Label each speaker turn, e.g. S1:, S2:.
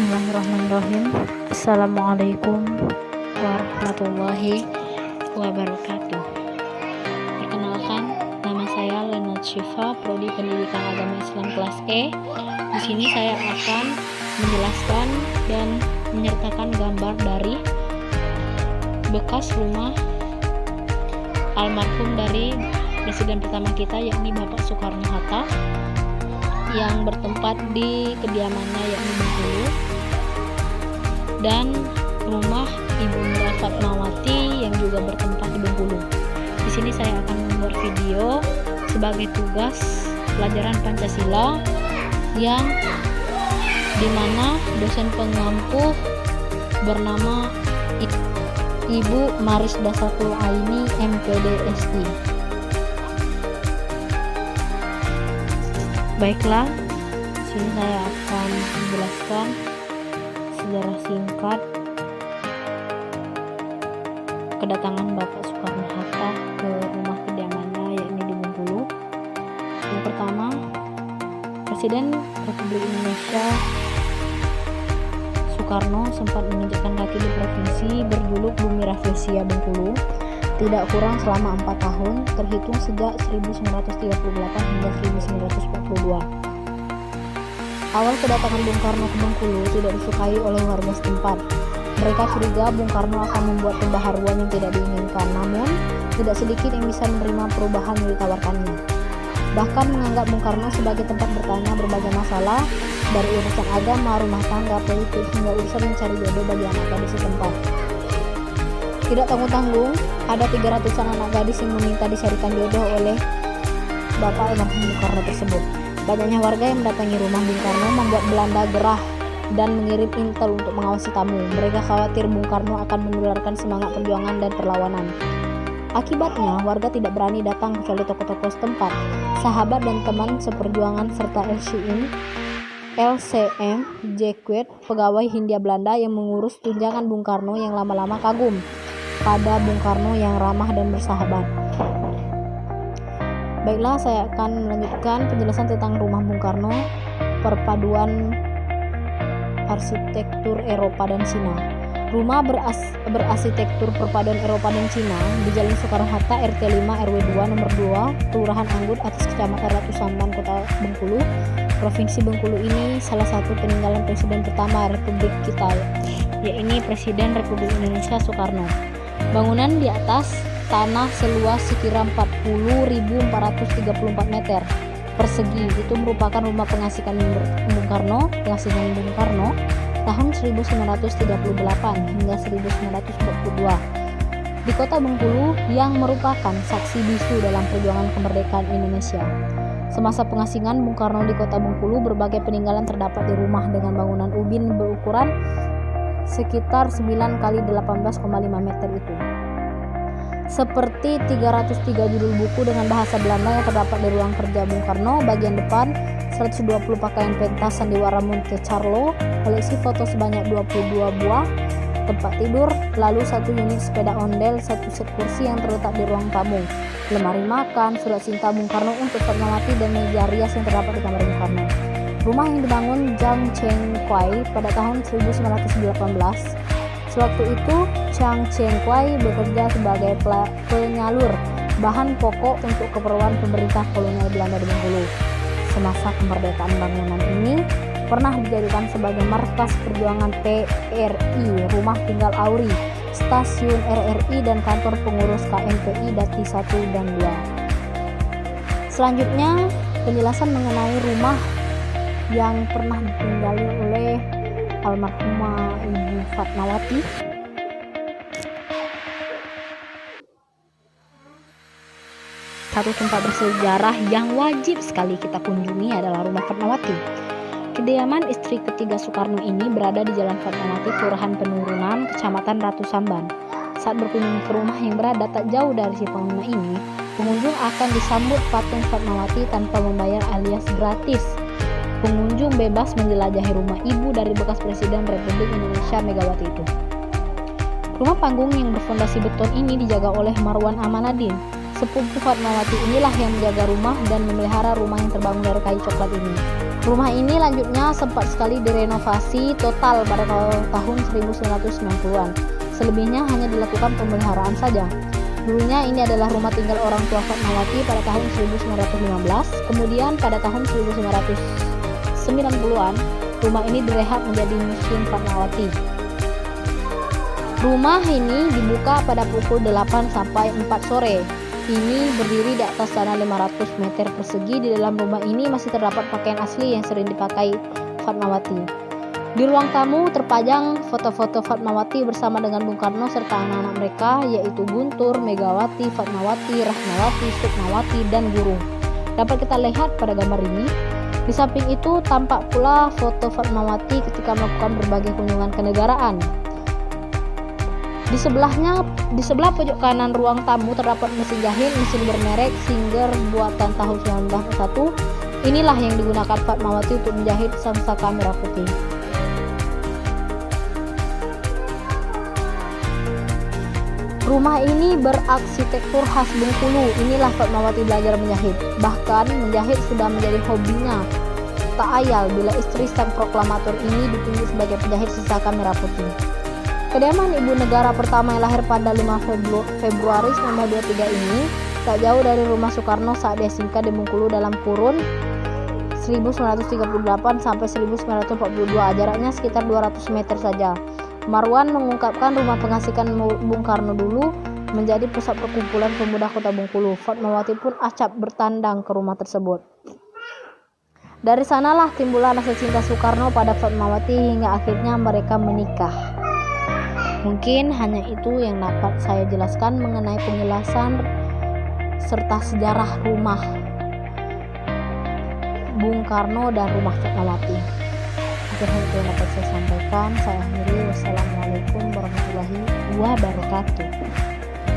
S1: Bismillahirrahmanirrahim. Assalamualaikum warahmatullahi wabarakatuh. Perkenalkan, nama saya Lena Syifa, Prodi Pendidikan Agama Islam kelas E. Di sini saya akan menjelaskan dan menyertakan gambar dari bekas rumah almarhum dari presiden pertama kita, yakni Bapak Soekarno-Hatta, yang bertempat di kediamannya yakni Bengkulu, dan rumah Ibunda Fatmawati yang juga bertempat di Bengkulu. Di sini saya akan membuat video sebagai tugas pelajaran Pancasila yang dimana dosen pengampu bernama Ibu Maris Dasatul Aini MPD SI. Baiklah, sini saya akan menjelaskan sejarah singkat kedatangan Bapak Soekarno-Hatta ke rumah kediamannya yakni di Bengkulu. Yang pertama, Presiden Republik Indonesia Soekarno sempat menginjakkan kaki di provinsi berjuluk Bumi Rafflesia Bengkulu tidak kurang selama 4 tahun, terhitung sejak 1938 hingga 1942. Awal kedatangan Bung Karno ke Bengkulu tidak disukai oleh warga setempat. Mereka curiga Bung Karno akan membuat pembaharuan yang tidak diinginkan, namun tidak sedikit yang bisa menerima perubahan yang ditawarkannya. Bahkan menganggap Bung Karno sebagai tempat bertanya berbagai masalah, dari urusan agama, rumah tangga, politik, hingga urusan mencari jodoh bagi anak gadis setempat. Tidak tanggung-tanggung, ada 300-an anak gadis yang meminta dicarikan jodoh oleh Bapak almarhum Bung Karno tersebut. Banyaknya warga yang mendatangi rumah Bung Karno membuat Belanda gerah dan mengirim intel untuk mengawasi tamu. Mereka khawatir Bung Karno akan menularkan semangat perjuangan dan perlawanan. Akibatnya, warga tidak berani datang kecuali tokoh-tokoh setempat, sahabat dan teman seperjuangan, serta LCM Jacquet, pegawai Hindia Belanda yang mengurus tunjangan Bung Karno, yang lama-lama kagum pada Bung Karno yang ramah dan bersahabat. Baiklah, saya akan melanjutkan penjelasan tentang rumah Bung Karno, perpaduan arsitektur Eropa dan Cina. Rumah berarsitektur perpaduan Eropa dan Cina di Jalan Soekarno-Hatta, RT 5 RW 2 nomor 2, Kelurahan Anggut, atas Kecamatan Ratu Samban, Kota Bengkulu, Provinsi Bengkulu ini salah satu peninggalan presiden pertama Republik kita, yakni Presiden Republik Indonesia Soekarno. Bangunan di atas tanah seluas sekira 40.434 meter persegi itu merupakan rumah pengasihan Bung Karno tahun 1938 hingga 1942 di Kota Bengkulu, yang merupakan saksi bisu dalam perjuangan kemerdekaan Indonesia. Semasa pengasingan Bung Karno di Kota Bengkulu, berbagai peninggalan terdapat di rumah dengan bangunan ubin berukuran sekitar 9 kali 18,5 meter itu. Seperti 303 judul buku dengan bahasa Belanda yang terdapat di ruang kerja Bung Karno bagian depan, 120 pakaian pentas sandiwara Monte Carlo, koleksi foto sebanyak 22 buah, tempat tidur, lalu 1 unit sepeda ondel, 1 set kursi yang terletak di ruang tamu, lemari makan, surat cinta Bung Karno untuk Fatmawati, dan meja rias yang terdapat di kamar Bung Karno. Rumah yang dibangun Zhang Chengquai pada tahun 1918. Sewaktu itu, Zhang Chengquai bekerja sebagai penyalur bahan pokok untuk keperluan pemerintah kolonial Belanda di Bengkulu. Semasa kemerdekaan, bangunan ini pernah dijadikan sebagai markas perjuangan PRI, rumah tinggal AURI, stasiun RRI, dan kantor pengurus KMPI Dati 1 dan 2. Selanjutnya, penjelasan mengenai rumah yang pernah ditinggali oleh almarhumah Ibu Fatmawati. Satu tempat bersejarah yang wajib sekali kita kunjungi adalah rumah Fatmawati. Kediaman istri ketiga Soekarno ini berada di Jalan Fatmawati, Kelurahan Penurunan, Kecamatan Ratu Samban. Saat berkunjung ke rumah yang berada tak jauh dari si pengguna ini, pengunjung akan disambut patung Fatmawati tanpa membayar alias gratis. Pengunjung bebas menjelajahi rumah ibu dari bekas Presiden Republik Indonesia Megawati itu. Rumah panggung yang berfondasi beton ini dijaga oleh Marwan Amanadin. Sepupu Fatmawati inilah yang menjaga rumah dan memelihara rumah yang terbangun dari kayu coklat ini. Rumah ini lanjutnya sempat sekali direnovasi total pada tahun 1990-an. Selebihnya hanya dilakukan pemeliharaan saja. Dulunya ini adalah rumah tinggal orang tua Fatmawati pada tahun 1915. Kemudian pada tahun 1990-an, rumah ini direhab menjadi Museum Fatmawati. Rumah ini dibuka pada pukul 8 sampai 4 sore. Ini berdiri di atas tanah 500 meter persegi. Di dalam rumah ini masih terdapat pakaian asli yang sering dipakai Fatmawati. Di ruang tamu terpajang foto-foto Fatmawati bersama dengan Bung Karno serta anak-anak mereka, yaitu Guntur, Megawati, Fatmawati, Rahmawati, Sukmawati, dan Guru. Dapat kita lihat pada gambar ini. Di samping itu tampak pula foto Fatmawati ketika melakukan berbagai kunjungan kenegaraan. Di sebelah pojok kanan ruang tamu terdapat mesin jahit, mesin bermerek Singer buatan tahun 1901. Inilah yang digunakan Fatmawati untuk menjahit sangsaka merah putih. Rumah ini berarsitektur khas Bengkulu. Inilah Fatmawati belajar menjahit. Bahkan menjahit sudah menjadi hobinya. Tak ayal bila istri sang proklamator ini ditunjuk sebagai penjahit sangsaka merah putih. Kediaman ibu negara pertama yang lahir pada 5 Februari 1923 ini tak jauh dari rumah Soekarno saat dia singgah di Bengkulu dalam kurun 1938 sampai 1942, jaraknya sekitar 200 meter saja. Marwan mengungkapkan rumah pengasihan Bung Karno dulu menjadi pusat perkumpulan pemuda kota Bengkulu. Fatmawati pun acap bertandang ke rumah tersebut. Dari sanalah timbullah rasa cinta Soekarno pada Fatmawati hingga akhirnya mereka menikah. Mungkin hanya itu yang dapat saya jelaskan mengenai penjelasan serta sejarah rumah Bung Karno dan rumah Fatmawati. Mungkin itu yang dapat saya sampaikan. Saya akhiri. Wassalamualaikum warahmatullahi wabarakatuh.